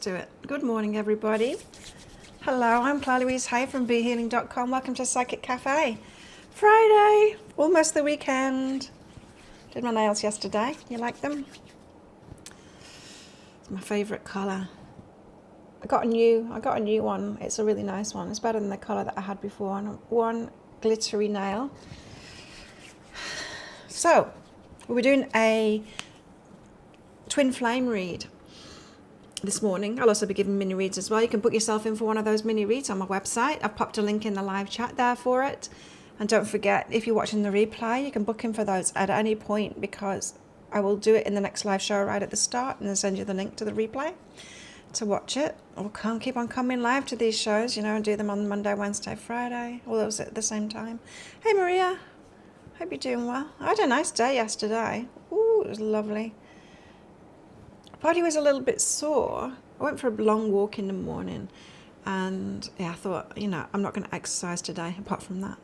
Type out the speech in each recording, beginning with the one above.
Do it. Good morning, everybody. Hello, I'm Claire Louise Hay from BeHealing.com. Welcome to Psychic Cafe. Friday, almost the weekend. Did my nails yesterday. You like them? It's my favourite colour. I got a new one. It's a really nice one. It's better than the colour that I had before. And one glittery nail. So, we're doing a twin flame read this morning. I'll also be giving mini reads as well. You can book yourself in for one of those mini reads on my website. I've popped a link in the live chat there for it. And don't forget, if you're watching the replay, you can book in for those at any point, because I will do it in the next live show right at the start and then send you the link to the replay to watch it. Or can't keep on coming live to these shows, you know, and do them on Monday, Wednesday, Friday, all those at the same time. Hey Maria, hope you're doing well. I had a nice day yesterday. Ooh, it was lovely. Body was a little bit sore. I went for a long walk in the morning, and yeah, I thought, you know, I'm not going to exercise today apart from that.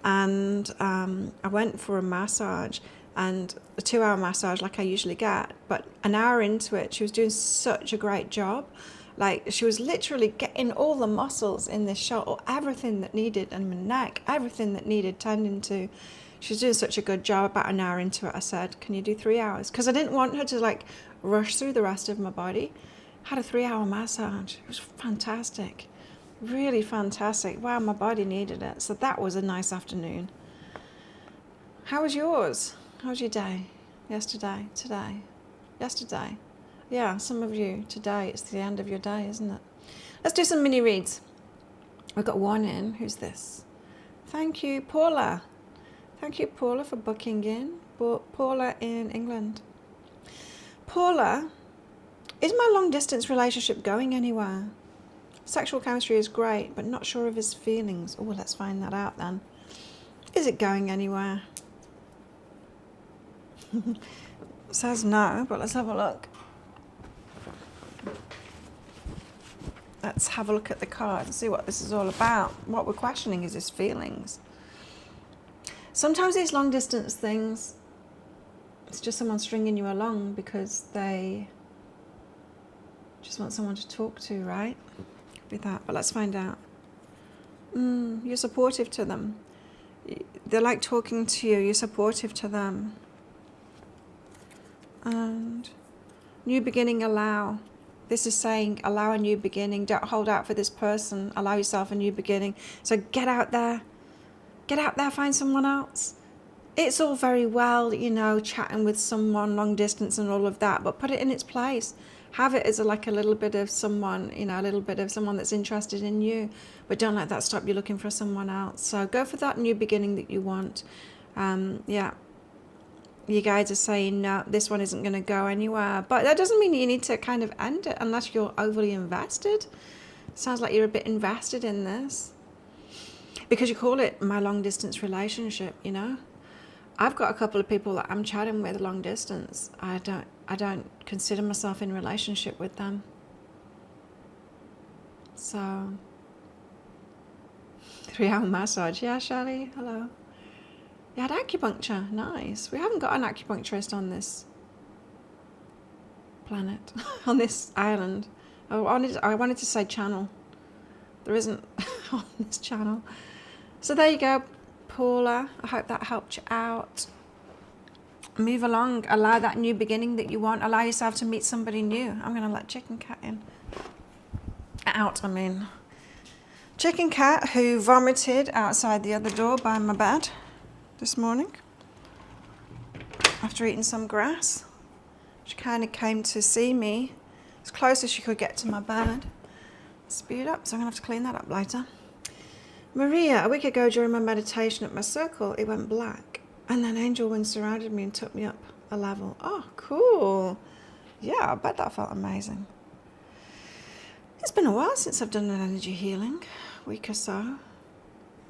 And I went for a massage, and a 2-hour massage like I usually get, but an hour into it, she was doing such a great job. Like, she was literally getting all the muscles in this shoulder, everything that needed, and my neck, everything that needed tending to. She was doing such a good job. About an hour into it, I said, can you do 3 hours? Because I didn't want her to like rush through the rest of my body. Had a 3-hour massage. It was fantastic. Really fantastic. Wow, my body needed it. So that was a nice afternoon. How was yours? How was your day? Yesterday? Today? Yesterday? Yeah, some of you, today, it's the end of your day, isn't it? Let's do some mini reads. We've got one in. Who's this? Thank you, Paula. Thank you, Paula, for booking in. Paula in England. Paula, is my long-distance relationship going anywhere? Sexual chemistry is great, but not sure of his feelings. Oh, let's find that out then. Is it going anywhere? Says no, but let's have a look. Let's have a look at the cards and see what this is all about. What we're questioning is his feelings. Sometimes these long-distance things, it's just someone stringing you along because they just want someone to talk to, right? Could be that, but let's find out. You're supportive to them. They like talking to you. You're supportive to them. And new beginning, allow. This is saying allow a new beginning. Don't hold out for this person. Allow yourself a new beginning. So get out there. Get out there, find someone else. It's all very well, you know, chatting with someone long distance and all of that, but put it in its place. Have it as like a little bit of someone, you know, a little bit of someone that's interested in you, but don't let that stop you looking for someone else. So go for that new beginning that you want. Yeah. You guys are saying, no, this one isn't going to go anywhere, but that doesn't mean you need to kind of end it unless you're overly invested. Sounds like you're a bit invested in this. Because you call it my long distance relationship, you know. I've got a couple of people that I'm chatting with long distance. I don't consider myself in relationship with them. So 3-hour massage. Yeah, Shelley, hello. You had acupuncture, nice. We haven't got an acupuncturist on this planet, on this island. I wanted to say channel. There isn't on this channel. So there you go, Paula. I hope that helped you out. Move along. Allow that new beginning that you want. Allow yourself to meet somebody new. I'm going to let Chicken Cat in. Out, I mean. Chicken Cat, who vomited outside the other door by my bed this morning after eating some grass. She kind of came to see me as close as she could get to my bed. Speed up, so I'm going to have to clean that up later. Maria, a week ago during my meditation at my circle, it went black. And then Angel Wind surrounded me and took me up a level. Oh, cool. Yeah, I bet that felt amazing. It's been a while since I've done an energy healing, a week or so.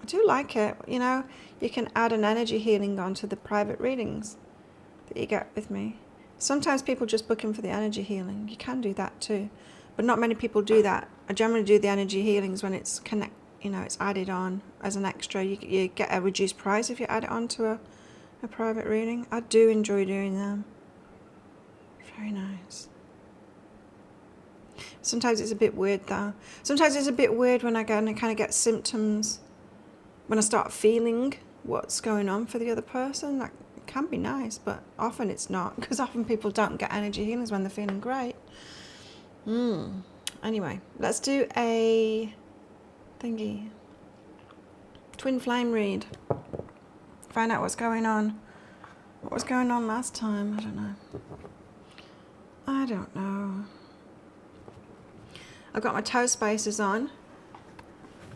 I do like it. You know, you can add an energy healing onto the private readings that you get with me. Sometimes people just book in for the energy healing. You can do that too. But not many people do that. I generally do the energy healings when it's it's added on as an extra. You get a reduced price if you add it on to a private reading. I do enjoy doing them. Very nice. Sometimes it's a bit weird though. Sometimes it's a bit weird when I kind of get symptoms, when I start feeling what's going on for the other person. That can be nice, but often it's not, because often people don't get energy healings when they're feeling great. Anyway, let's do a thingy. Twin flame read. Find out what's going on. What was going on last time? I don't know. I've got my toe spacers on.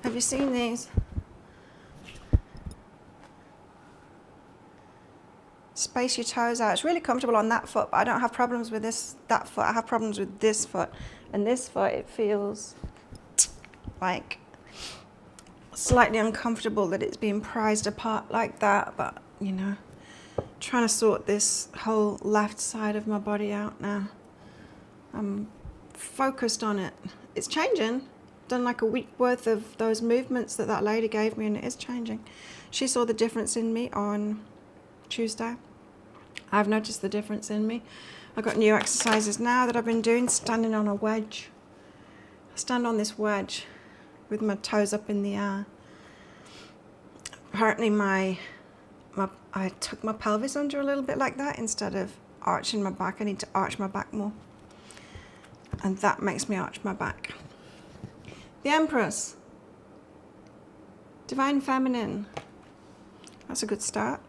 Have you seen these? Space your toes out. It's really comfortable on that foot, but I don't have problems with that foot. I have problems with this foot. And this foot, it feels like slightly uncomfortable that it's being prized apart like that, but you know, trying to sort this whole left side of my body out now. I'm focused on it. It's changing. Done like a week worth of those movements that lady gave me, and it is changing. She saw the difference in me on Tuesday. I've noticed the difference in me. I've got new exercises now that I've been doing, standing on a wedge. I stand on this wedge with my toes up in the air. Apparently I took my pelvis under a little bit like that instead of arching my back. I need to arch my back more. And that makes me arch my back. The Empress. Divine Feminine. That's a good start.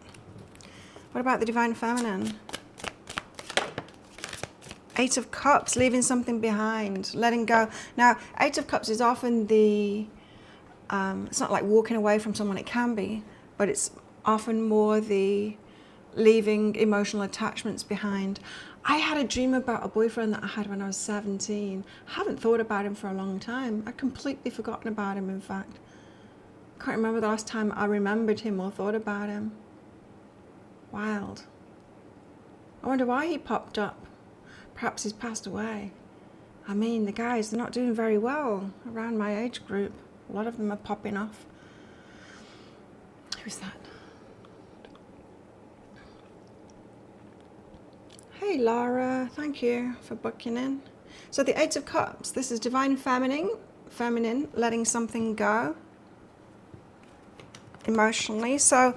What about the Divine Feminine? Eight of Cups, leaving something behind, letting go. Now, Eight of Cups is often the, it's not like walking away from someone, it can be, but it's often more the leaving emotional attachments behind. I had a dream about a boyfriend that I had when I was 17. I haven't thought about him for a long time. I'd completely forgotten about him, in fact. I can't remember the last time I remembered him or thought about him. Wild. I wonder why he popped up. Perhaps he's passed away. I mean, the guys, they're not doing very well around my age group. A lot of them are popping off. Who's that? Hey, Laura. Thank you for booking in. So the Eight of Cups. This is Divine Feminine, letting something go emotionally. So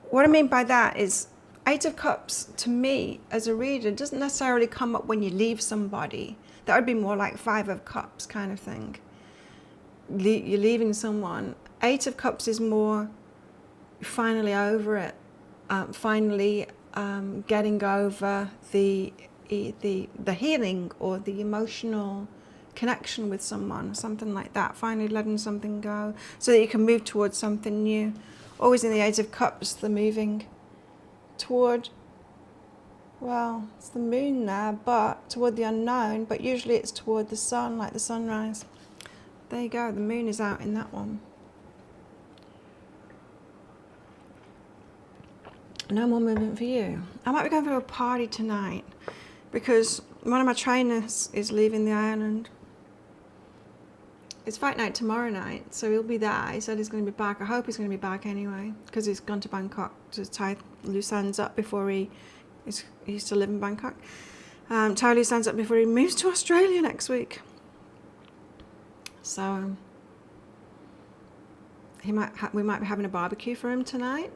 what I mean by that is Eight of Cups, to me, as a reader, doesn't necessarily come up when you leave somebody. That would be more like Five of Cups kind of thing. You're leaving someone. Eight of Cups is more finally over it, finally getting over the healing or the emotional connection with someone, something like that. Finally letting something go so that you can move towards something new. Always in the Eight of Cups, the moving toward, well, it's the moon there, but toward the unknown, but usually it's toward the sun, like the sunrise. There you go, the moon is out in that one. No more movement for you. I might be going for a party tonight because one of my trainers is leaving the island. It's fight night tomorrow night, so he'll be there. He said he's going to be back. I hope he's going to be back anyway, because he's gone to Bangkok to tie loose ends up before he used to live in Bangkok. Tie loose ends up before he moves to Australia next week. So we might be having a barbecue for him tonight.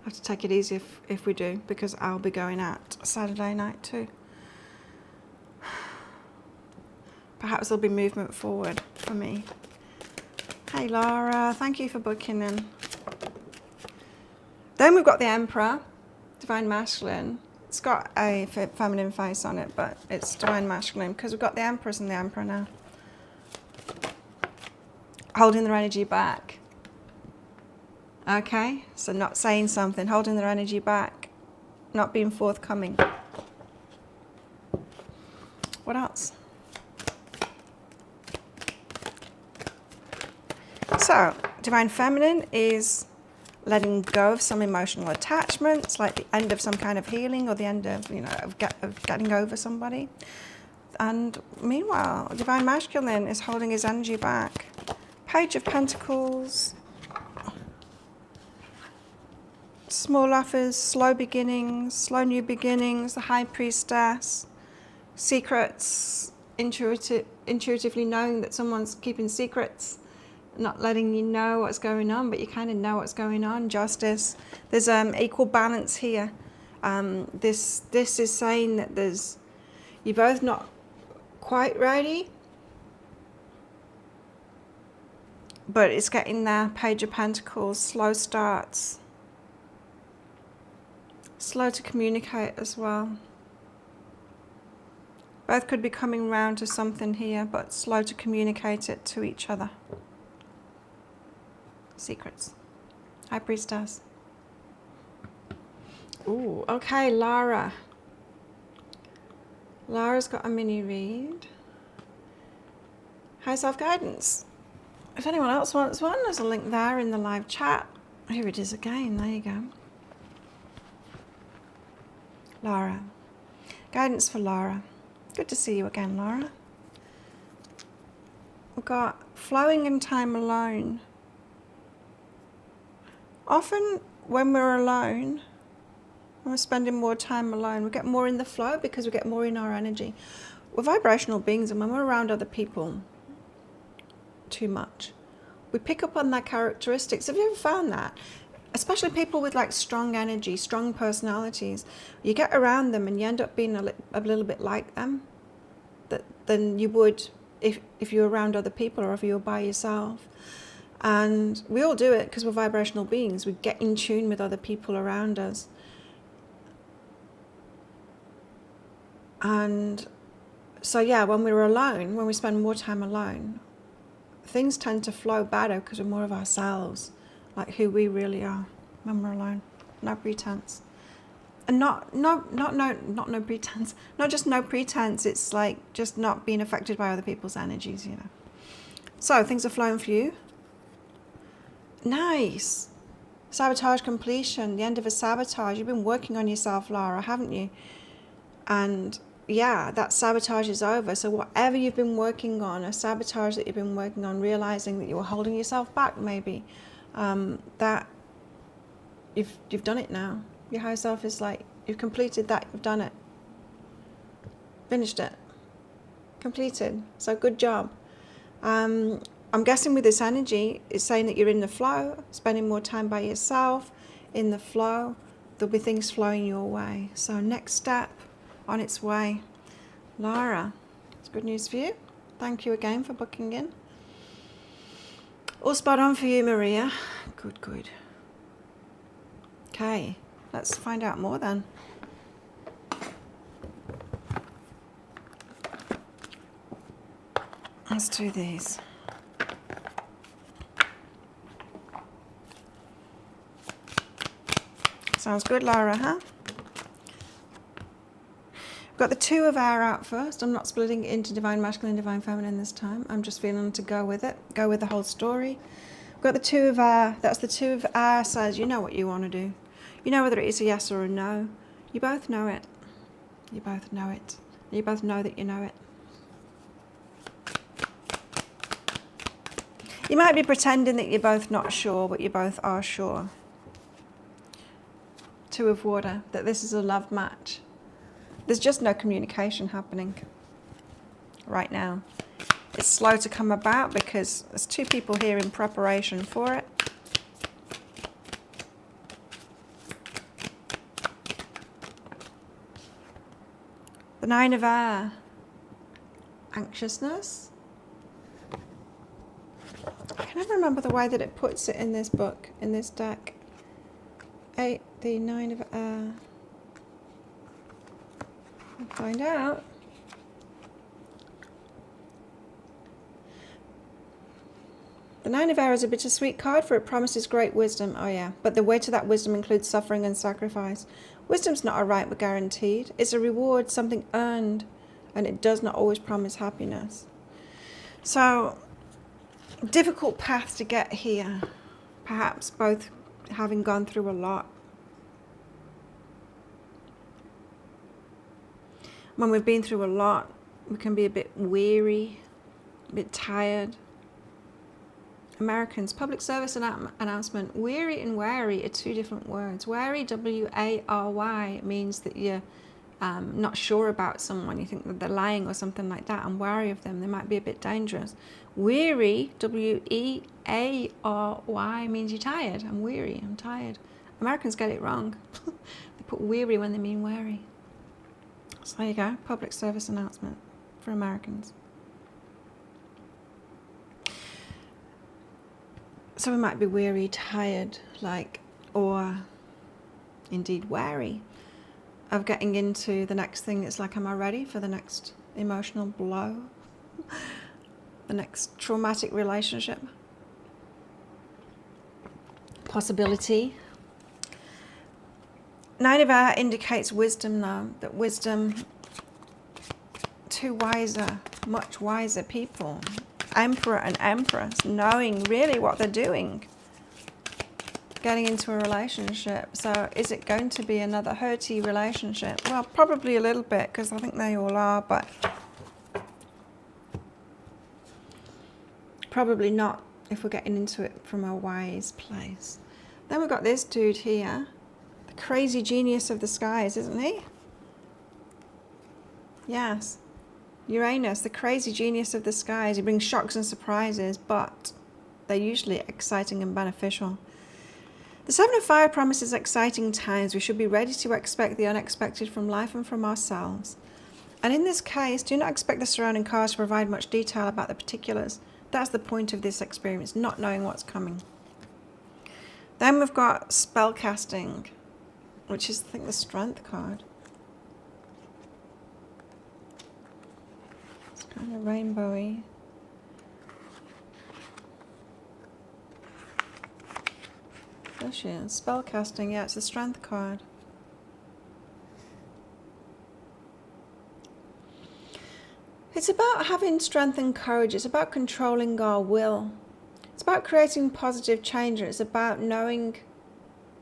I have to take it easy if we do, because I'll be going out Saturday night too. Perhaps there'll be movement forward for me. Hey Laura, thank you for booking in. Then we've got the Emperor, Divine Masculine. It's got a feminine face on it, but it's Divine Masculine because we've got the Empress and the Emperor now. Holding their energy back. Okay, so not saying something, holding their energy back, not being forthcoming. What else? So, Divine Feminine is letting go of some emotional attachments, like the end of some kind of healing or the end of, of getting over somebody. And meanwhile, Divine Masculine is holding his energy back. Page of Pentacles. Small offers, slow beginnings, slow new beginnings, the High Priestess, secrets, intuitively knowing that someone's keeping secrets, not letting you know what's going on, but you kind of know what's going on. Justice. There's equal balance here. This is saying that you're both not quite ready, but it's getting there. Page of Pentacles. Slow starts. Slow to communicate as well. Both could be coming round to something here, but slow to communicate it to each other. Secrets. High Priestess. Ooh, okay, Lara. Lara's got a mini read. High self-guidance. If anyone else wants one, there's a link there in the live chat. Here it is again, there you go. Lara. Guidance for Lara. Good to see you again, Lara. We've got flowing in time alone. Often when we're alone, when we're spending more time alone, we get more in the flow because we get more in our energy. We're vibrational beings, and when we're around other people too much, we pick up on their characteristics. Have you ever found that? Especially people with like strong energy, strong personalities. You get around them and you end up being a little bit like them than you would if you're around other people or if you're by yourself. And we all do it because we're vibrational beings. We get in tune with other people around us. And so yeah, when we're alone, when we spend more time alone, things tend to flow better because we're more of ourselves. Like who we really are when we're alone. No pretense. And not no pretense. Not just no pretense, it's like just not being affected by other people's energies, you know. So things are flowing for you. Nice. Sabotage completion, the end of a sabotage. You've been working on yourself, Lara, haven't you? And yeah, that sabotage is over. So whatever you've been working on, a sabotage that you've been working on, realizing that you were holding yourself back maybe, that you've done it now. Your higher self is like, you've completed that, you've done it. Finished it. Completed. So good job. I'm guessing with this energy, it's saying that you're in the flow, spending more time by yourself, in the flow. There'll be things flowing your way. So next step on its way. Lara, it's good news for you. Thank you again for booking in. All spot on for you, Maria. Good, good. Okay, let's find out more then. Let's do these. Sounds good, Lara, huh? We've got the Two of Air out first. I'm not splitting it into Divine Masculine, Divine Feminine this time. I'm just feeling to go with it. Go with the whole story. We've got the Two of Air. That's the Two of Air says you know what you want to do. You know whether it is a yes or a no. You both know it. You both know it. You both know that you know it. You might be pretending that you're both not sure, but you both are sure. Two of Water, that this is a love match. There's just no communication happening right now. It's slow to come about because there's two people here in preparation for it. The Nine of Air, anxiousness. I can never remember the way that it puts it in this book, in this deck. The Nine of Air. We'll find out. The Nine of Air is a bittersweet card, for it promises great wisdom. Oh yeah, but the weight of that wisdom includes suffering and sacrifice. Wisdom's not a right but guaranteed. It's a reward, something earned, and it does not always promise happiness. So, difficult path to get here. Perhaps both having gone through a lot. When we've been through a lot, we can be a bit weary, a bit tired. Americans, public service announcement. Weary and wary are two different words. Wary, W-A-R-Y, means that you're not sure about someone, you think that they're lying or something like that, and wary of them, they might be a bit dangerous. Weary, W-E-A-R-Y, means you're tired. I'm weary, I'm tired. Americans get it wrong. They put weary when they mean wary. So there you go, public service announcement for Americans. So we might be weary, tired, like, or indeed wary of getting into the next thing. It's like, am I ready for the next emotional blow? The next traumatic relationship? Possibility. 9 of Air indicates wisdom now, that wisdom, two wiser, much wiser people, Emperor and Empress, knowing really what they're doing, getting into a relationship. So is it going to be another hurty relationship? Well, probably a little bit, because I think they all are, but probably not if we're getting into it from a wise place. Then we've got this dude here, the crazy genius of the skies, isn't he? Yes. Uranus, the crazy genius of the skies. He brings shocks and surprises, but they're usually exciting and beneficial. The 7 of Fire promises exciting times. We should be ready to expect the unexpected from life and from ourselves. And in this case, do not expect the surrounding cards to provide much detail about the particulars. That's the point of this experience, not knowing what's coming. Then we've got spell casting, which is, I think, the Strength card. Kind of rainbowy. There she is. Spellcasting, yeah, it's a Strength card. It's about having strength and courage. It's about controlling our will. It's about creating positive change. It's about knowing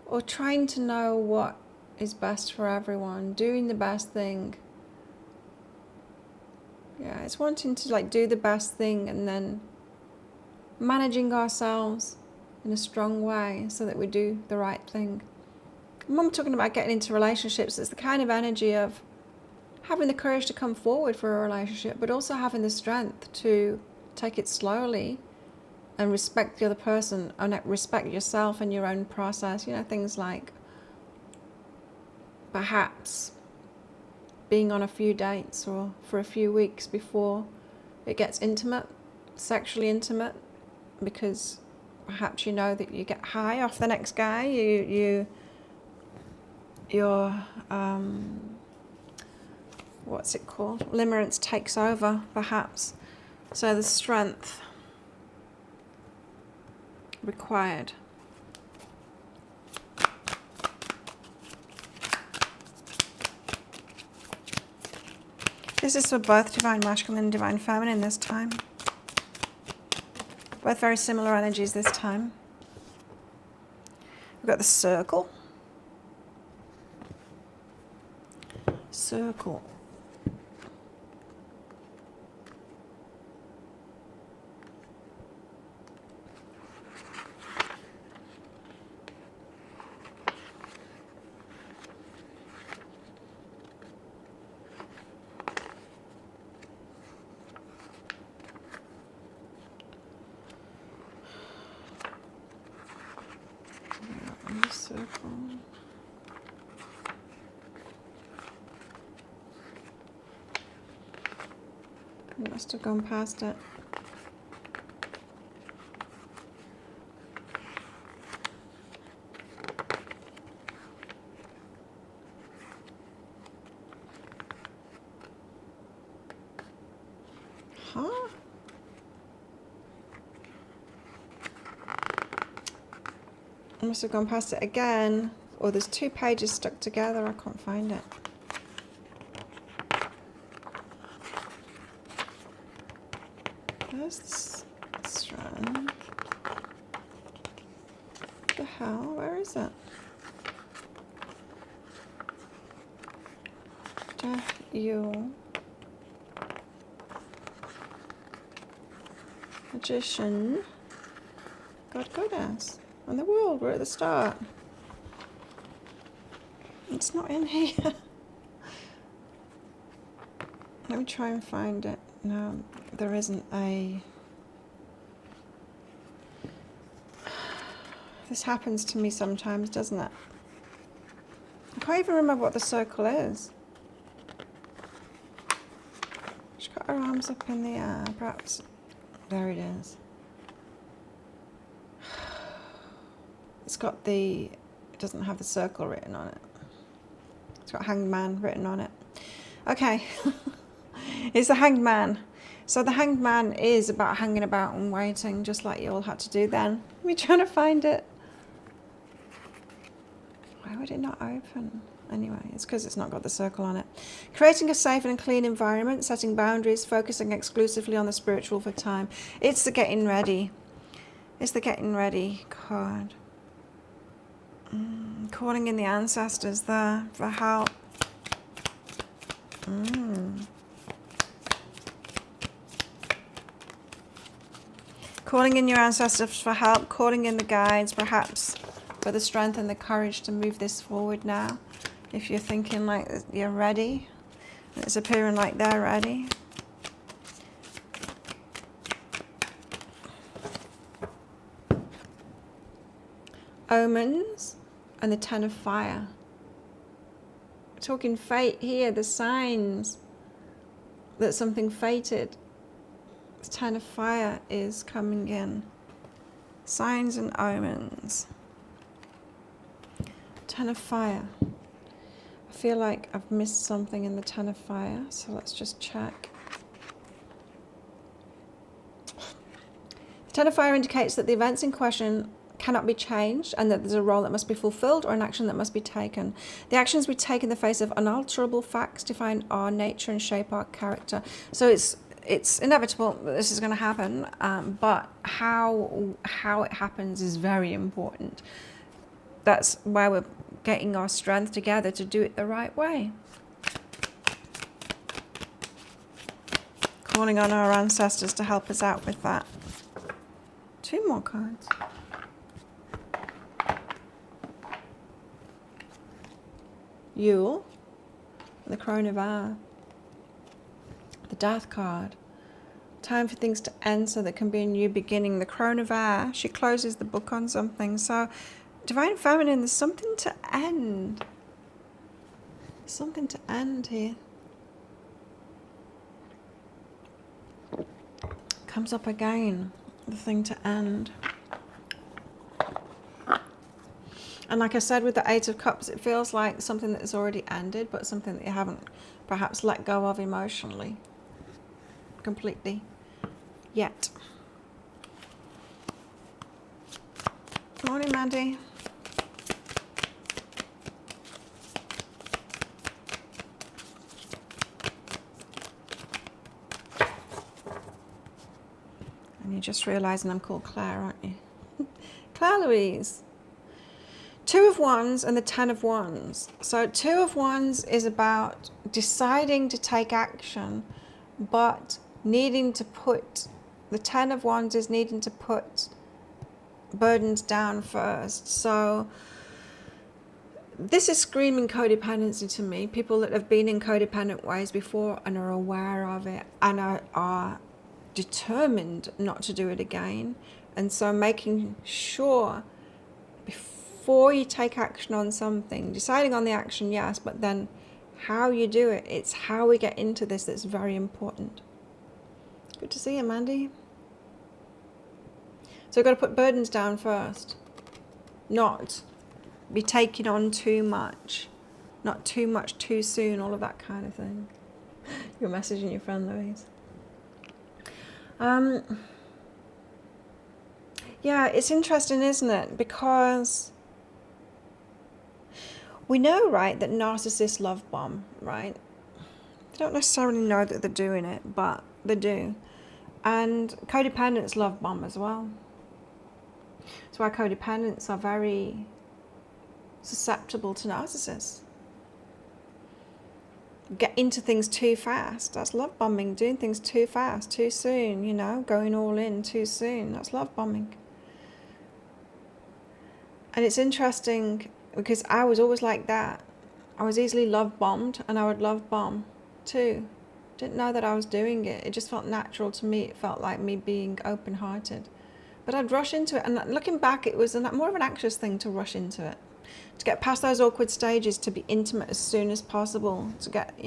or trying to know what is best for everyone, doing the best thing. Yeah, it's wanting to like do the best thing and then managing ourselves in a strong way so that we do the right thing. And when I'm talking about getting into relationships, it's the kind of energy of having the courage to come forward for a relationship, but also having the strength to take it slowly and respect the other person and respect yourself and your own process. You know, things like perhaps being on a few dates or for a few weeks before it gets intimate, sexually intimate, because perhaps you know that you get high off the next guy, your what's it called? Limerence takes over, perhaps. So the strength required. This is for both Divine Masculine and Divine Feminine this time. Both very similar energies this time. We've got the Circle. Circle. Circle. I must have gone past it. Huh? I must have gone past it again, or there's 2 pages stuck together. I can't find it. There's this strand. What the hell? Where is it? Llewllyn. Magician. God, goddess. And the world, we're at the start. It's not in here. Let me try and find it. No, there isn't a... This happens to me sometimes, doesn't it? I can't even remember what the circle is. She's got her arms up in the air, perhaps. There it is. It's got the... It doesn't have the circle written on it. It's got Hanged Man written on it. Okay. It's the Hanged Man. So the Hanged Man is about hanging about and waiting, just like you all had to do then. We're trying to find it. Why would it not open? Anyway, it's because it's not got the circle on it. Creating a safe and clean environment, setting boundaries, focusing exclusively on the spiritual for time. It's the getting ready. It's the getting ready card. Calling in the ancestors there for help. Calling in your ancestors for help, calling in the guides, perhaps for the strength and the courage to move this forward now. If you're thinking like you're ready, it's appearing like they're ready. Omens and the Ten of Fire. We're talking fate here, the signs that something fated. The Ten of Fire is coming in. Signs and omens. Ten of Fire. I feel like I've missed something in the Ten of Fire, so let's just check. The Ten of Fire indicates that the events in question cannot be changed and that there's a role that must be fulfilled or an action that must be taken. The actions we take in the face of unalterable facts define our nature and shape our character. So it's inevitable that this is going to happen, but how it happens is very important. That's why we're getting our strength together to do it the right way. Calling on our ancestors to help us out with that. 2 more cards. Llewllyn, the Crone of Hour. The Death card. Time for things to end so there can be a new beginning. The Crone of Air, she closes the book on something. So, Divine Feminine, there's something to end. Something to end here. Comes up again, the thing to end. And like I said with the Eight of Cups, it feels like something that has already ended, but something that you haven't perhaps let go of emotionally. Completely. Yet. Morning, Mandy. And you're just realising I'm called Claire, aren't you? Claire Louise. 2 of Wands and the 10 of Wands. So 2 of Wands is about deciding to take action, but needing to put, the 10 of Wands is needing to put burdens down first. So this is screaming codependency to me. People that have been in codependent ways before and are aware of it and are determined not to do it again. And so making sure before you take action on something, deciding on the action, yes, but then how you do it, it's how we get into this that's very important. Good to see you, Mandy. So we've got to put burdens down first. Not be taking on too much. Not too much too soon, all of that kind of thing. You're messaging your friend, Louise. Yeah, it's interesting, isn't it? Because we know, right, that narcissists love bomb, right? They don't necessarily know that they're doing it, but they do. And codependents love bomb as well. That's why codependents are very susceptible to narcissists. Get into things too fast. That's love bombing. Doing things too fast, too soon, you know, going all in too soon. That's love bombing. And it's interesting because I was always like that. I was easily love bombed and I would love bomb too. Didn't know that I was doing it. It just felt natural to me. It felt like me being open-hearted. But I'd rush into it. And looking back, it was more of an anxious thing to rush into it. To get past those awkward stages, to be intimate as soon as possible. To get,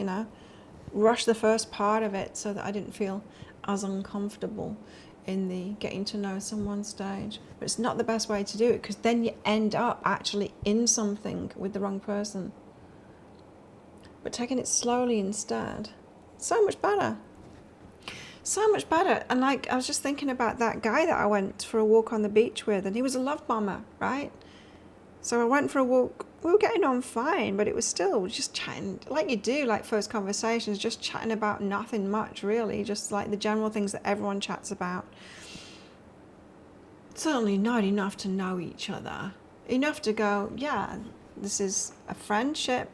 rush the first part of it so that I didn't feel as uncomfortable in the getting to know someone stage. But it's not the best way to do it, because then you end up actually in something with the wrong person. But taking it slowly instead, so much better. So much better. And I was just thinking about that guy that I went for a walk on the beach with, and he was a love bomber, right? So I went for a walk. We were getting on fine, but it was still just chatting like you do, like first conversations, just chatting about nothing much really, just like the general things that everyone chats about. Certainly not enough to know each other. Enough to go, yeah, this is a friendship,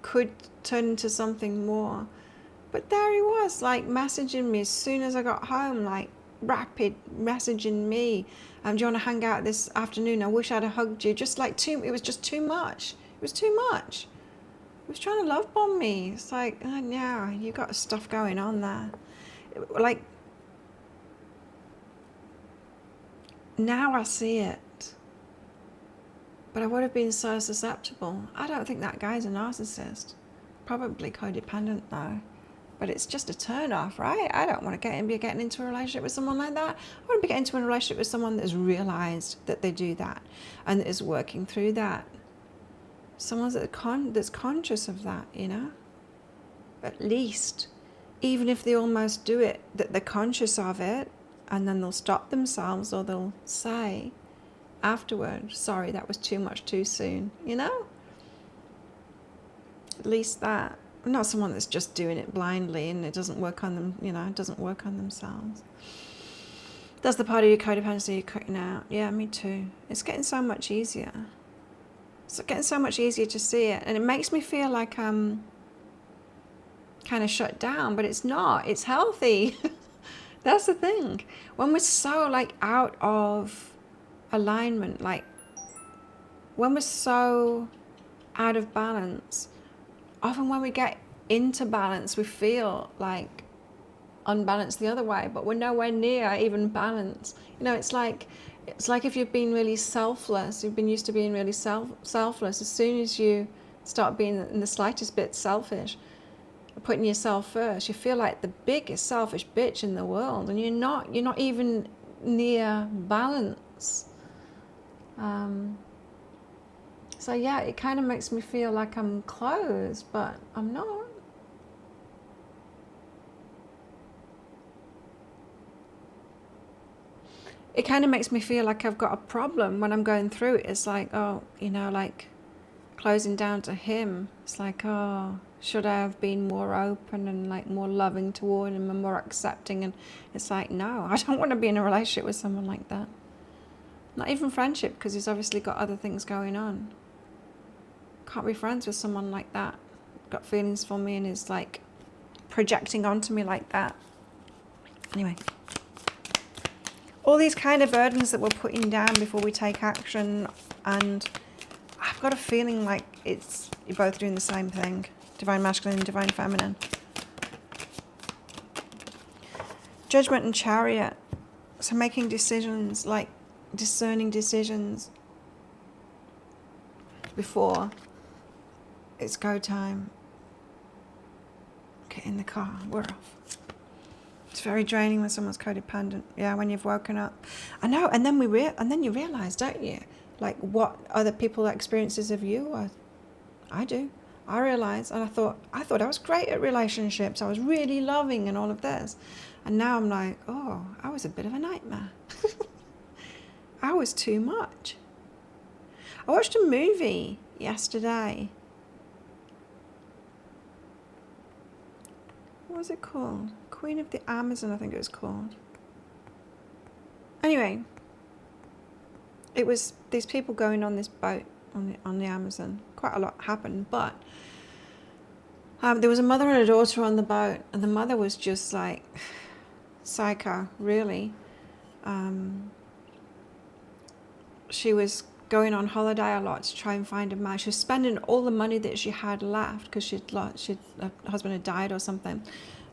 could turn into something more. But there he was, like messaging me as soon as I got home, like rapid messaging me. Do you want to hang out this afternoon? I wish I'd have hugged you. Just like it was just too much. It was too much. He was trying to love bomb me. It's like, oh, yeah, you got stuff going on there. Like, now I see it. But I would have been so susceptible. I don't think that guy's a narcissist. Probably codependent though. But it's just a turn off, right? I don't want to be getting into a relationship with someone like that. I want to be getting into a relationship with someone that's realized that they do that and that is working through that. Someone that's conscious of that, At least, even if they almost do it, that they're conscious of it, and then they'll stop themselves, or they'll say afterward, sorry, that was too much too soon, At least that. Not someone that's just doing it blindly and it doesn't work on them, it doesn't work on themselves. That's the part of your codependency you're cutting out. Yeah, me too. It's getting so much easier. It's getting so much easier to see it. And it makes me feel like I'm kind of shut down, but it's not. It's healthy. That's the thing. When we're so out of alignment, when we're so out of balance, often when we get into balance, we feel unbalanced the other way, but we're nowhere near even balance. It's like if you've been really selfless, you've been used to being really selfless. As soon as you start being in the slightest bit selfish, putting yourself first, you feel like the biggest selfish bitch in the world, and you're not even near balance. So yeah, it kind of makes me feel like I'm closed, but I'm not. It kind of makes me feel like I've got a problem when I'm going through it. It's like, oh, closing down to him. It's like, oh, should I have been more open and more loving toward him and more accepting? And it's like, no, I don't want to be in a relationship with someone like that. Not even friendship, because he's obviously got other things going on. Can't be friends with someone like that. Got feelings for me and is projecting onto me like that. Anyway, all these kind of burdens that we're putting down before we take action, and I've got a feeling like you're both doing the same thing. Divine masculine and divine feminine. Judgment and chariot. So making decisions, discerning decisions before it's go time. Get in the car, we're off. It's very draining when someone's codependent. Yeah, when you've woken up. I know, and then you realise, don't you? What other people's experiences of you are. I do. I realise, and I thought I was great at relationships. I was really loving and all of this. And now I'm like, oh, I was a bit of a nightmare. I was too much. I watched a movie yesterday. What was it called? Queen of the Amazon, I think it was called. Anyway, it was these people going on this boat on the Amazon. Quite a lot happened, but there was a mother and a daughter on the boat, and the mother was just psycho, really. She was going on holiday a lot to try and find a man. She was spending all the money that she had left because her husband had died or something,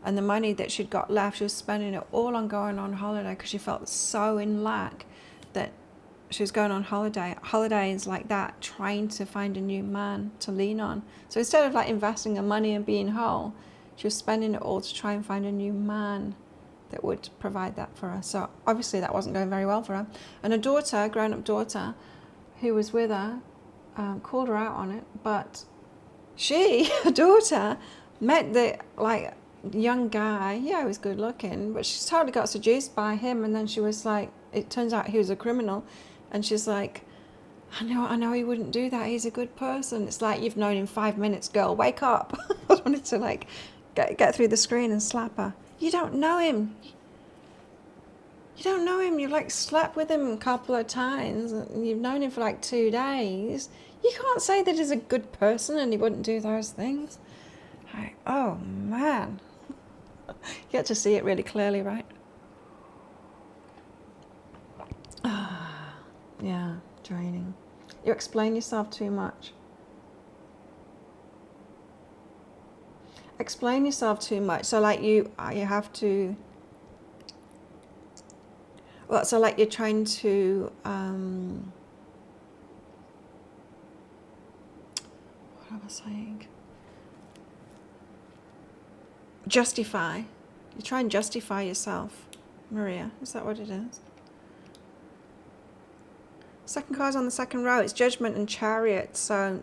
And the money that she'd got left, she was spending it all on going on holiday because she felt so in lack that she was going on holidays like that, trying to find a new man to lean on. So instead of like investing the money and being whole, she was spending it all to try and find a new man that would provide that for her. So obviously that wasn't going very well for her. And her daughter, grown-up daughter, who was with her, called her out on it. But she, her daughter, met the like young guy. Yeah, he was good looking, but she totally got seduced by him. And then she was like, it turns out he was a criminal. And she's like, I know he wouldn't do that. He's a good person. It's like, you've known him 5 minutes, girl. Wake up. I wanted to like get through the screen and slap her. You don't know him. You don't know him. You've like slept with him a couple of times. And you've known him for like 2 days. You can't say that he's a good person and he wouldn't do those things. Like, oh man. You get to see it really clearly, right? Yeah, draining. You explain yourself too much. Explain yourself too much. So like you have to, well, so like you're trying to, what am I saying? Justify. You try and justify yourself, Maria. Is that what it is? Second card's on the second row. It's Judgment and Chariot. So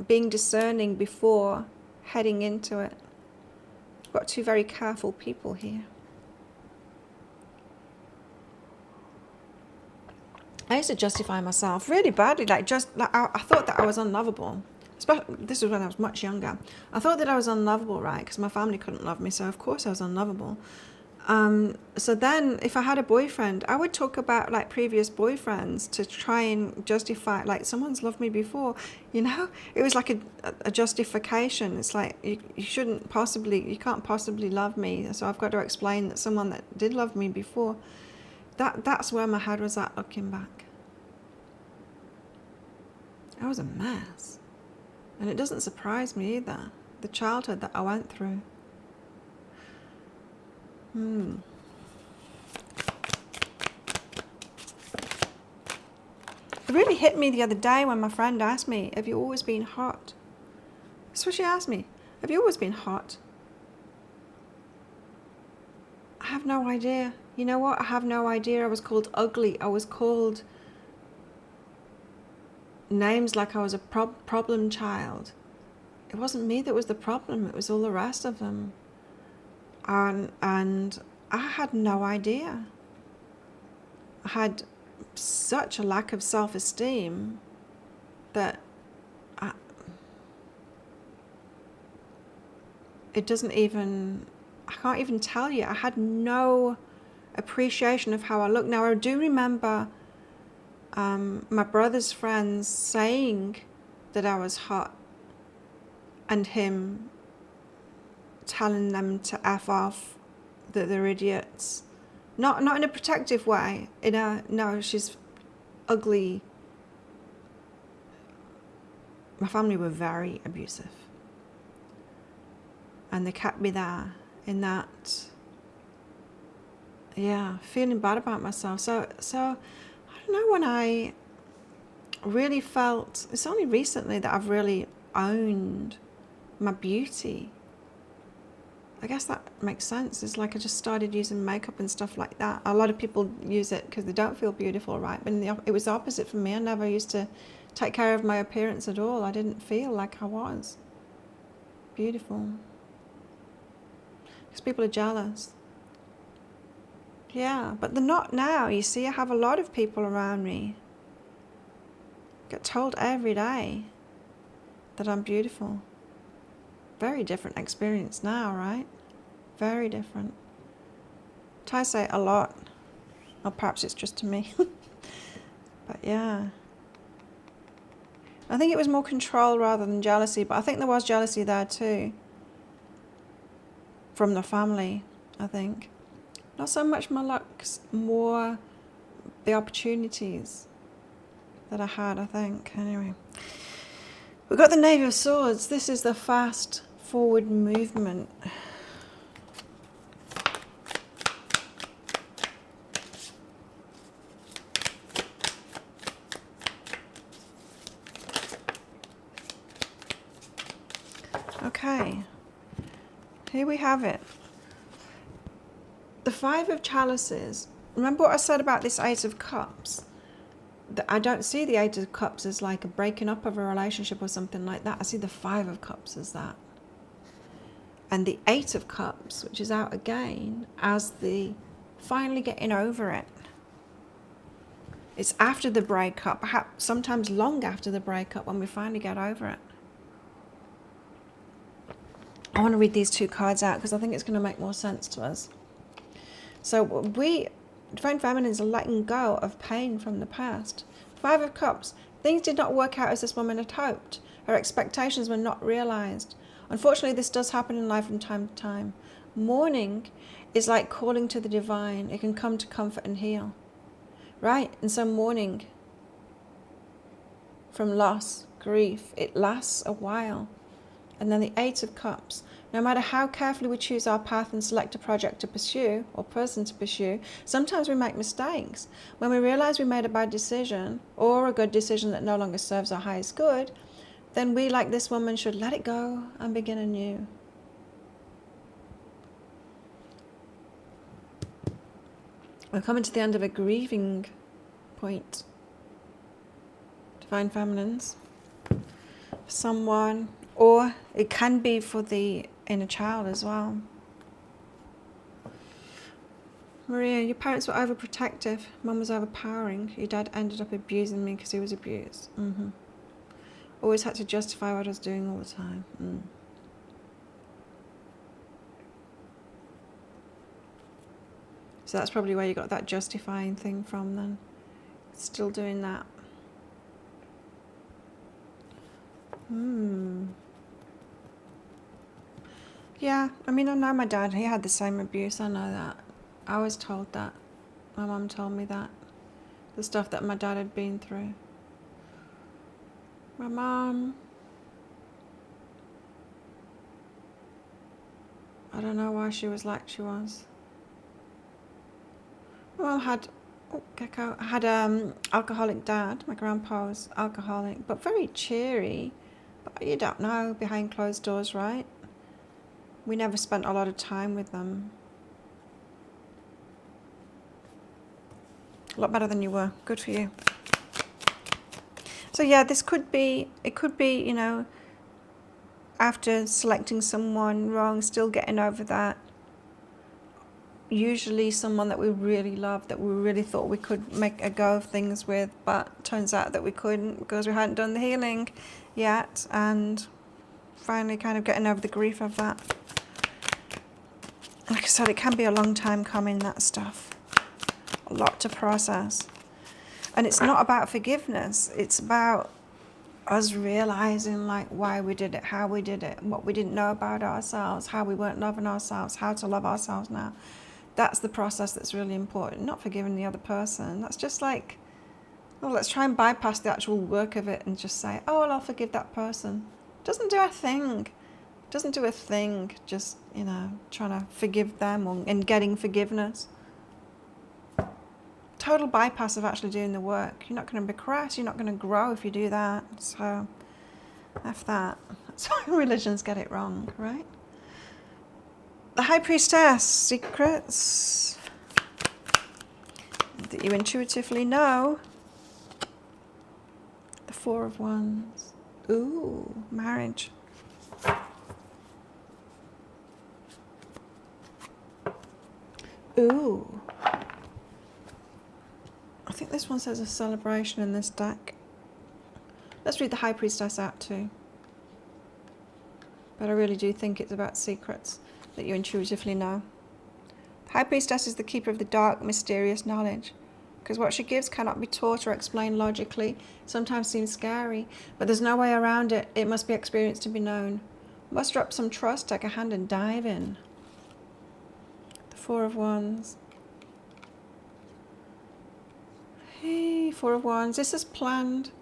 being discerning before heading into it. We've got two very careful people here. I used to justify myself really badly. I thought that I was unlovable. This was when I was much younger. I thought that I was unlovable, right? Because my family couldn't love me, so of course I was unlovable. So then if I had a boyfriend, I would talk about like previous boyfriends to try and justify, like, someone's loved me before, you know? It was like a justification. It's like, you can't possibly love me, so I've got to explain that someone that did love me before. That's where my head was at looking back. I was a mess. And it doesn't surprise me either, the childhood that I went through. It really hit me the other day when my friend asked me, have you always been hot? That's what she asked me. Have you always been hot? I have no idea. You know what? I have no idea. I was called ugly. I was called names like I was a problem child. It wasn't me that was the problem. It was all the rest of them. And I had no idea. I had such a lack of self-esteem that I can't even tell you. I had no appreciation of how I looked. Now I do remember my brother's friends saying that I was hot, and him telling them to F off, that they're idiots. Not in a protective way. No, she's ugly. My family were very abusive. And they kept me there in that, feeling bad about myself. So I don't know, when I really felt, it's only recently that I've really owned my beauty. I guess that makes sense. It's like I just started using makeup and stuff like that. A lot of people use it because they don't feel beautiful, right? But it was the opposite for me. I never used to take care of my appearance at all. I didn't feel like I was beautiful. Because people are jealous. Yeah, but they're not now. You see, I have a lot of people around me. I get told every day that I'm beautiful. Very different experience now, right? Very different. I say a lot. Or perhaps it's just to me. But yeah. I think it was more control rather than jealousy, but I think there was jealousy there too. From the family, I think. Not so much my looks, more the opportunities that I had, I think. Anyway. We've got the Knave of Swords. This is the fast forward movement. Here we have it. The Five of Chalices. Remember what I said about this Eight of Cups? That I don't see the Eight of Cups as like a breaking up of a relationship or something like that. I see the Five of Cups as that. And the Eight of Cups, which is out again, as the finally getting over it. It's after the breakup, perhaps sometimes long after the breakup, when we finally get over it. I want to read these two cards out because I think it's going to make more sense to us. So we, Divine Feminines, are letting go of pain from the past. Five of Cups. Things did not work out as this woman had hoped. Her expectations were not realized. Unfortunately, this does happen in life from time to time. Mourning is like calling to the divine. It can come to comfort and heal. Right? And so mourning from loss, grief, it lasts a while. And then the Eight of Cups. No matter how carefully we choose our path and select a project to pursue or person to pursue, sometimes we make mistakes. When we realize we made a bad decision or a good decision that no longer serves our highest good, then we, like this woman, should let it go and begin anew. We're coming to the end of a grieving point. Divine Feminines. For someone, or it can be for the inner child as well. Maria, your parents were overprotective. Mum was overpowering. Your dad ended up abusing me because he was abused. Always had to justify what I was doing all the time. So that's probably where you got that justifying thing from then. Still doing that. Yeah, I mean, I know my dad, he had the same abuse, I know that. I was told that. My mum told me that. The stuff that my dad had been through. My mum, I don't know why she was like she was. My mum had, alcoholic dad. My grandpa was alcoholic, but very cheery. But you don't know behind closed doors, right? We never spent a lot of time with them. A lot better than you were. Good for you. So yeah, this could be, it could be, you know, after selecting someone wrong, still getting over that. Usually someone that we really loved, that we really thought we could make a go of things with, but turns out that we couldn't because we hadn't done the healing yet, and finally kind of getting over the grief of that. Like I said, it can be a long time coming, that stuff. A lot to process. And it's not about forgiveness. It's about us realizing like why we did it, how we did it, what we didn't know about ourselves, how we weren't loving ourselves, how to love ourselves now. That's the process that's really important, not forgiving the other person. That's just like, well, let's try and bypass the actual work of it and just say, oh, well, I'll forgive that person. Doesn't do a thing. Doesn't do a thing, just, you know, trying to forgive them and getting forgiveness. Total bypass of actually doing the work. You're not going to progress, you're not going to grow if you do that. So, F that. That's why religions get it wrong, right? The High Priestess, secrets that you intuitively know. The Four of Wands. Ooh, marriage. Ooh. I think this one says a celebration in this deck. Let's read the High Priestess out too. But I really do think it's about secrets that you intuitively know. The High Priestess is the keeper of the dark, mysterious knowledge. Because what she gives cannot be taught or explained logically. Sometimes seems scary, but there's no way around it. It must be experienced to be known. Muster up some trust, take a hand and dive in. The Four of Wands. Hey, Four of Wands. This is planned.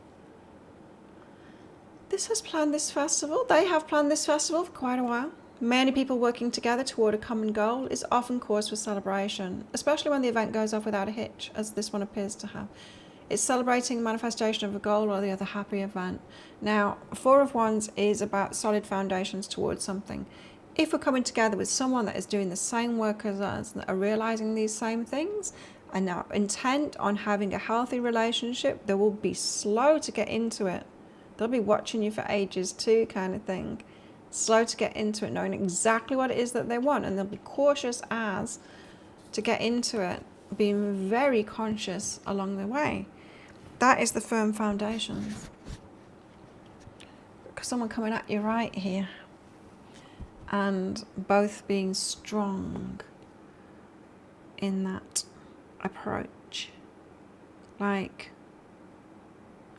This has planned this festival. They have planned this festival for quite a while. Many people working together toward a common goal is often cause for celebration, especially when the event goes off without a hitch, as this one appears to have. It's celebrating the manifestation of a goal or the other happy event. Now, Four of Wands is about solid foundations towards something. if we're coming together with someone that is doing the same work as us, that are realizing these same things, and are intent on having a healthy relationship, they will be slow to get into it. They'll be watching you for ages too, kind of thing. Slow to get into it, knowing exactly what it is that they want, and they'll be cautious as to get into it, being very conscious along the way. That is the firm foundation. Because someone coming at you right here, and both being strong in that approach, like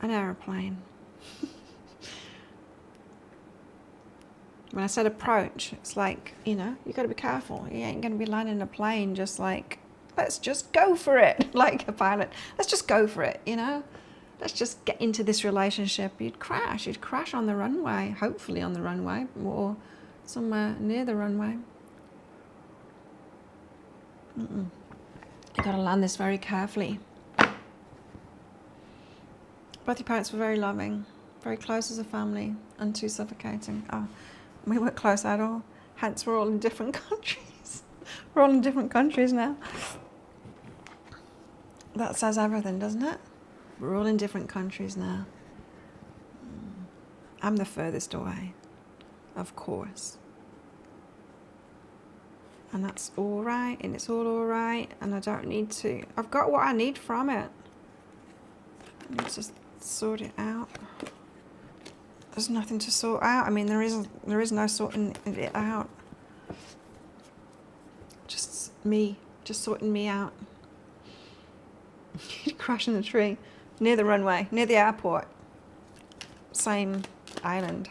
an aeroplane. When I said approach, it's like, you know, you got to be careful. You ain't going to be landing a plane just like, let's just go for it, like a pilot. Let's just go for it, you know. Let's just get into this relationship. You'd crash on the runway, hopefully on the runway, or somewhere near the runway. You got to land this very carefully. Both your parents were very loving, very close as a family, and too suffocating. Oh, we weren't close at all. Hence, we're all in different countries. We're all in different countries now. That says everything, doesn't it? We're all in different countries now. I'm the furthest away, of course. And that's all right, and it's all right, and I don't need to. I've got what I need from it. Let's just sort it out. There's nothing to sort out. I mean, there is no sorting it out. Just me, just sorting me out. Crashing a tree near the runway, near the airport. Same island.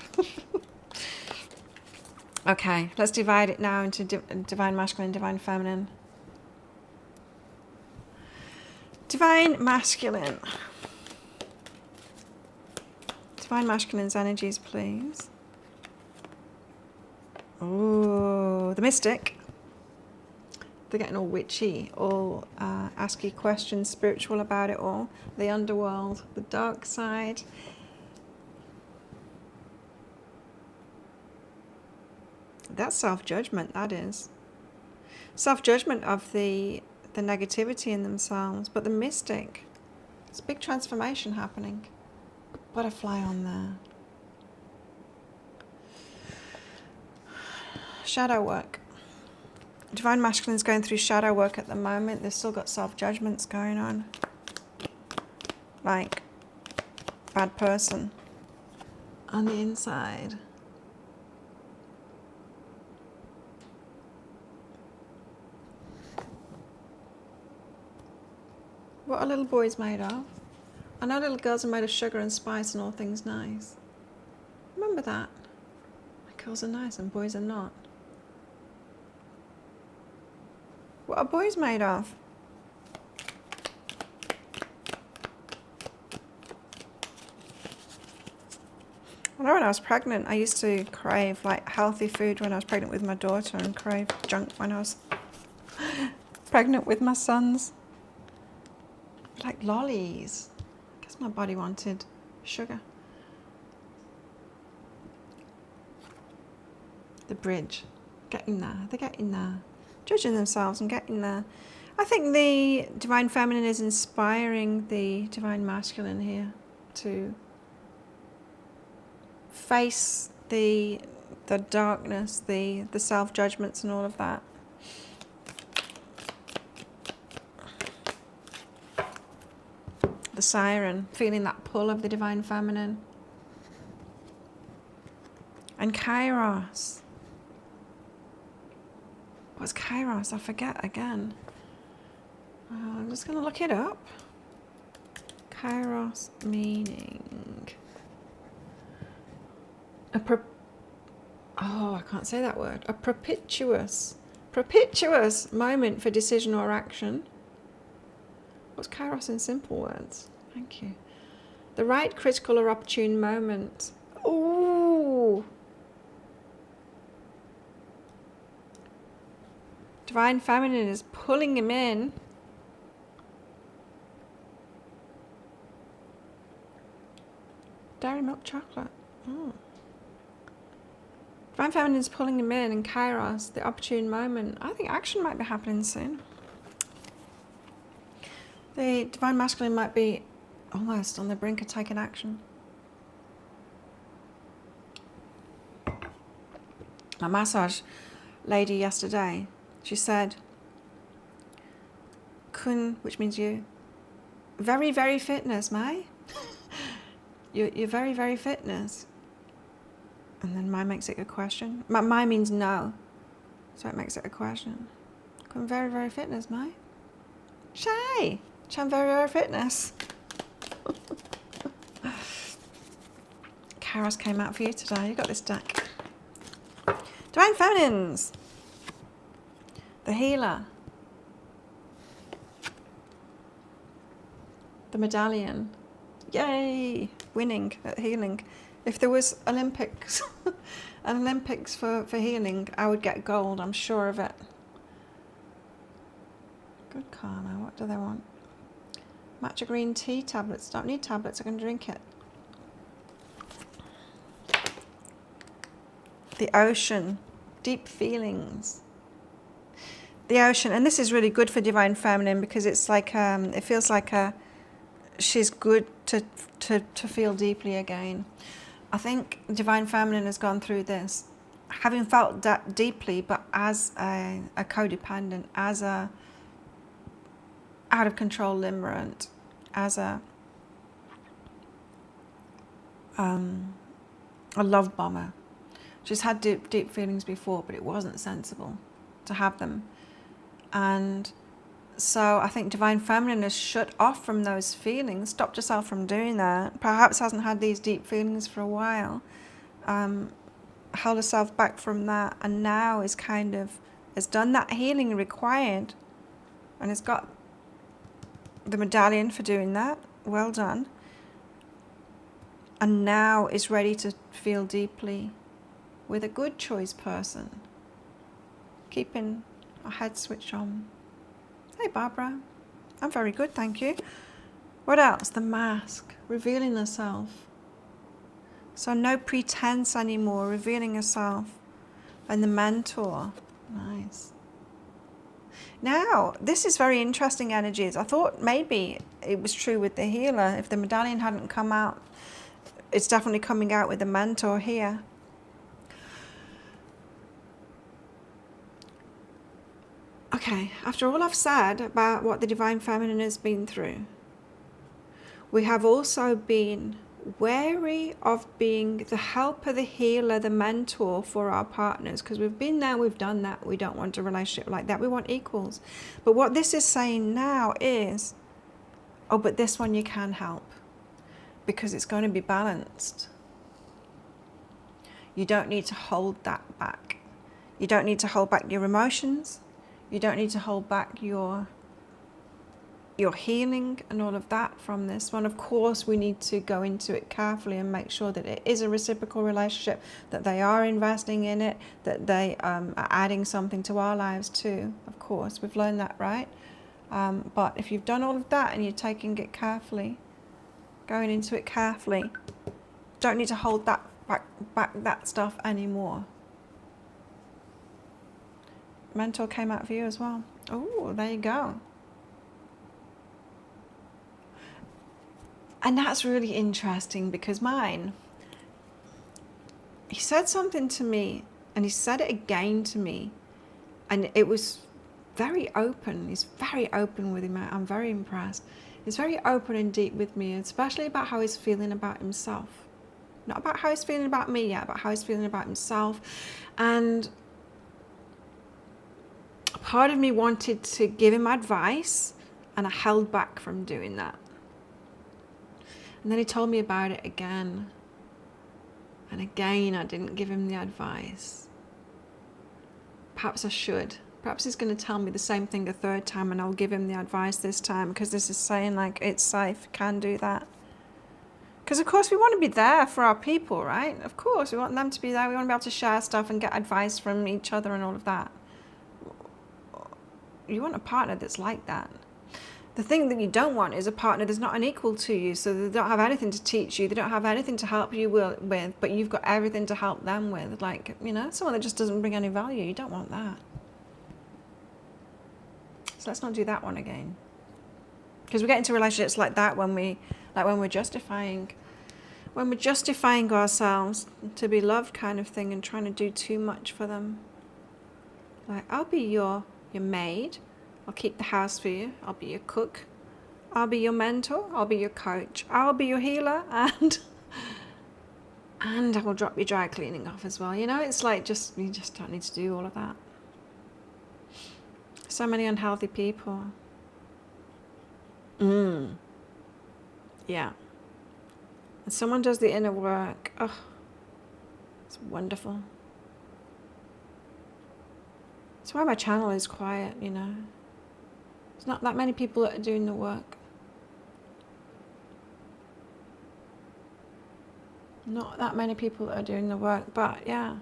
Okay, let's divide it now into divine masculine, divine feminine. Divine masculine. Divine masculine's energies, please. Oh, the mystic. They're getting all witchy, all asky questions, spiritual about it all. The underworld, the dark side. That's self-judgment, that is. Self-judgment of the negativity in themselves. But the mystic, it's a big transformation happening. Butterfly on there. Shadow work. Divine masculine is going through shadow work at the moment. They've still got self-judgments going on. Like, bad person on the inside. What are little boys made of? I know little girls are made of sugar and spice and all things nice. Remember that. Girls are nice and boys are not. What are boys made of? I know when I was pregnant, I used to crave like healthy food when I was pregnant with my daughter, and crave junk when I was pregnant with my sons. Like lollies. I guess my body wanted sugar. The bridge. Getting there. They're getting there. Judging themselves and getting there. I think the divine feminine is inspiring the divine masculine here to face the darkness, the self-judgments and all of that. The siren, feeling that pull of the divine feminine. And Kairos. What's Kairos? I forget again. I'm just going to look it up. Kairos meaning. I can't say that word. A propitious moment for decision or action. What's Kairos in simple words? Thank you. The right, critical or opportune moment. Ooh. Divine feminine is pulling him in. Dairy milk chocolate. Oh. Divine Feminine is pulling him in, and Kairos, the opportune moment. I think action might be happening soon. The Divine Masculine might be almost on the brink of taking action. My massage lady yesterday, she said, Kun, which means you, very, very fitness, Mai. You're very, very fitness. And then Mai makes it a question. Mai means no, so it makes it a question. Kun, very, very fitness, Mai. Shay, Chan, very, very fitness. Karas came out for you today. You got this deck. Divine Feminines. The Healer. The Medallion. Yay! Winning at healing. If there was Olympics, an Olympics for healing, I would get gold. I'm sure of it. Good karma. What do they want? Matcha green tea tablets. Don't need tablets. I can drink it. The ocean. Deep feelings. The ocean, and this is really good for Divine Feminine because it's like it feels like she's good to feel deeply again. I think Divine Feminine has gone through this, having felt that deeply, but as a codependent, as a out of control limerent, as a love bomber. She's had deep feelings before, but it wasn't sensible to have them. And so I think Divine Feminine has shut off from those feelings, stopped herself from doing that, perhaps hasn't had these deep feelings for a while, held herself back from that, and now is kind of, has done that healing required, and has got the medallion for doing that. Well done. And now is ready to feel deeply with a good choice person, keeping our head switched on. Hey Barbara, I'm very good, thank you. What else? The mask, revealing herself. So no pretense anymore, revealing herself. And the mentor, nice. Now, this is very interesting energies. I thought maybe it was true with the healer. If the medallion hadn't come out, it's definitely coming out with the mentor here. Okay, after all I've said about what the Divine Feminine has been through, we have also been wary of being the helper, the healer, the mentor for our partners, because we've been there, we've done that. We don't want a relationship like that. We want equals. But what this is saying now is, oh, but this one you can help because it's going to be balanced. You don't need to hold that back. You don't need to hold back your emotions. You don't need to hold back your healing and all of that from this one. Of course, we need to go into it carefully and make sure that it is a reciprocal relationship, that they are investing in it, that they are adding something to our lives too. Of course, we've learned that, right? But if you've done all of that and you're taking it carefully, going into it carefully, don't need to hold that back that stuff anymore. Mentor came out for you as well. Oh, there you go. And that's really interesting because mine, he said something to me and he said it again to me, and it was very open. He's very open with him. I'm very impressed. He's very open and deep with me, especially about how he's feeling about himself. Not about how he's feeling about me yet, but how he's feeling about himself. And part of me wanted to give him advice, and I held back from doing that. And then he told me about it again. And again, I didn't give him the advice. Perhaps I should. Perhaps he's going to tell me the same thing a third time, and I'll give him the advice this time, because this is saying like it's safe, can do that. Because of course we want to be there for our people, right? Of course we want them to be there. We want to be able to share stuff and get advice from each other and all of that. You want a partner that's like that. The thing that you don't want is a partner that's not unequal to you, so they don't have anything to teach you, they don't have anything to help you with, but you've got everything to help them with. Like, you know, someone that just doesn't bring any value. You don't want that. So let's not do that one again. Because we get into relationships like that when we're justifying ourselves to be loved, kind of thing, and trying to do too much for them. Like, I'll be your maid, I'll keep the house for you, I'll be your cook, I'll be your mentor, I'll be your coach, I'll be your healer, and I will drop your dry cleaning off as well. You know, it's like, you just don't need to do all of that. So many unhealthy people. Yeah. And someone does the inner work. Oh, it's wonderful. That's why my channel is quiet, you know. There's not that many people that are doing the work. Not that many people that are doing the work, but yeah.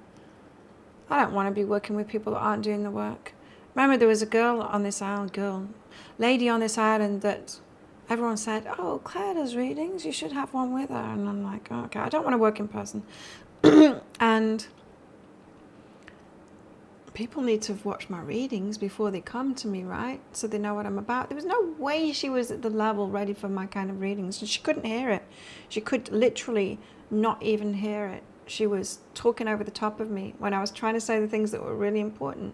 I don't want to be working with people that aren't doing the work. Remember, there was a lady on this island that everyone said, oh, Claire does readings, you should have one with her. And I'm like, oh, okay, I don't want to work in person. And people need to have watched my readings before they come to me, right? So they know what I'm about. There was no way she was at the level ready for my kind of readings. And she couldn't hear it. She could literally not even hear it. She was talking over the top of me when I was trying to say the things that were really important.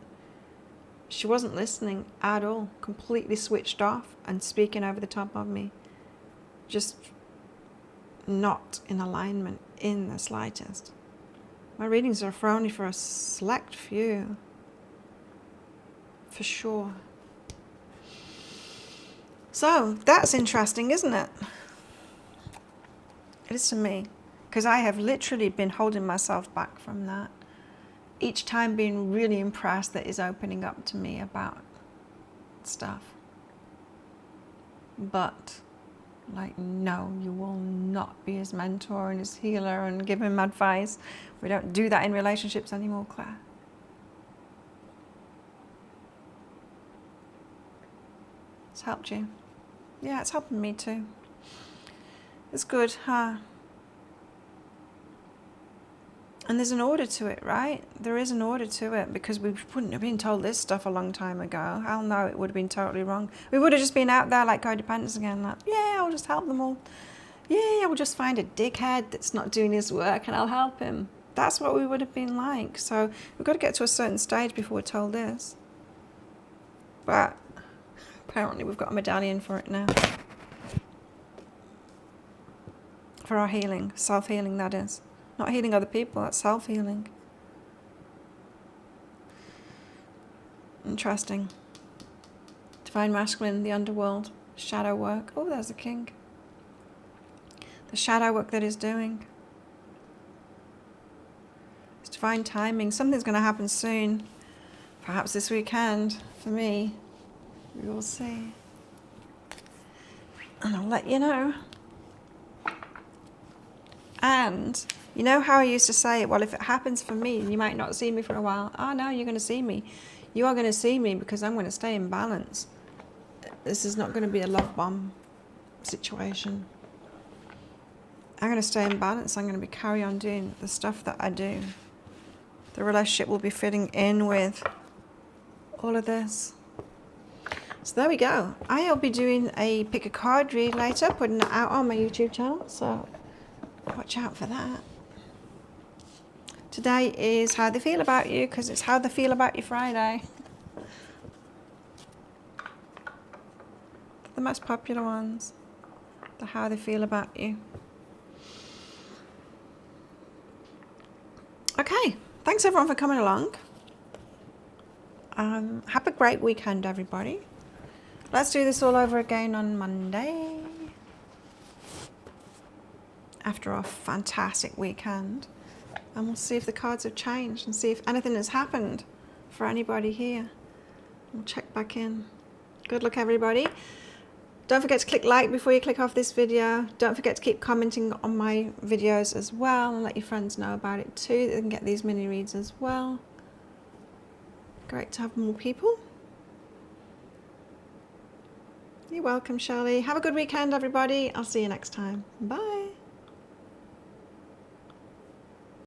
She wasn't listening at all, completely switched off and speaking over the top of me. Just not in alignment in the slightest. My readings are only for a select few. For sure. So, that's interesting, isn't it? It is to me. Because I have literally been holding myself back from that. Each time being really impressed that he's opening up to me about stuff. But, like, no, you will not be his mentor and his healer and give him advice. We don't do that in relationships anymore, Claire. It's helped you. Yeah, it's helping me too. It's good, huh? And there's an order to it, right? There is an order to it, because we wouldn't have been told this stuff a long time ago. Hell no, it would have been totally wrong. We would have just been out there like codependents again, like, yeah, I'll just help them all. Yeah, we'll just find a dickhead that's not doing his work and I'll help him. That's what we would have been like. So we've got to get to a certain stage before we're told this. But apparently we've got a medallion for it now. For our healing, self-healing, that is. Not healing other people, that's self-healing. Interesting. Divine masculine, the underworld, shadow work. Oh, there's the king. The shadow work that he's doing. It's divine timing. Something's going to happen soon. Perhaps this weekend, for me. We will see. And I'll let you know. And you know how I used to say, well, if it happens for me, you might not see me for a while. Oh, no, you're going to see me. You are going to see me because I'm going to stay in balance. This is not going to be a love bomb situation. I'm going to stay in balance. I'm going to be carry on doing the stuff that I do. The relationship will be fitting in with all of this. So there we go. I'll be doing a pick a card read later, putting it out on my YouTube channel. So watch out for that. Today is how they feel about you, because it's how they feel about you Friday. The most popular ones. The how they feel about you. Okay, thanks everyone for coming along. Have a great weekend, everybody. Let's do this all over again on Monday. After our fantastic weekend. And we'll see if the cards have changed and see if anything has happened for anybody here. We'll check back in. Good luck, everybody. Don't forget to click like before you click off this video. Don't forget to keep commenting on my videos as well and let your friends know about it too. They can get these mini reads as well. Great to have more people. You're welcome, Shirley. Have a good weekend, everybody. I'll see you next time. Bye.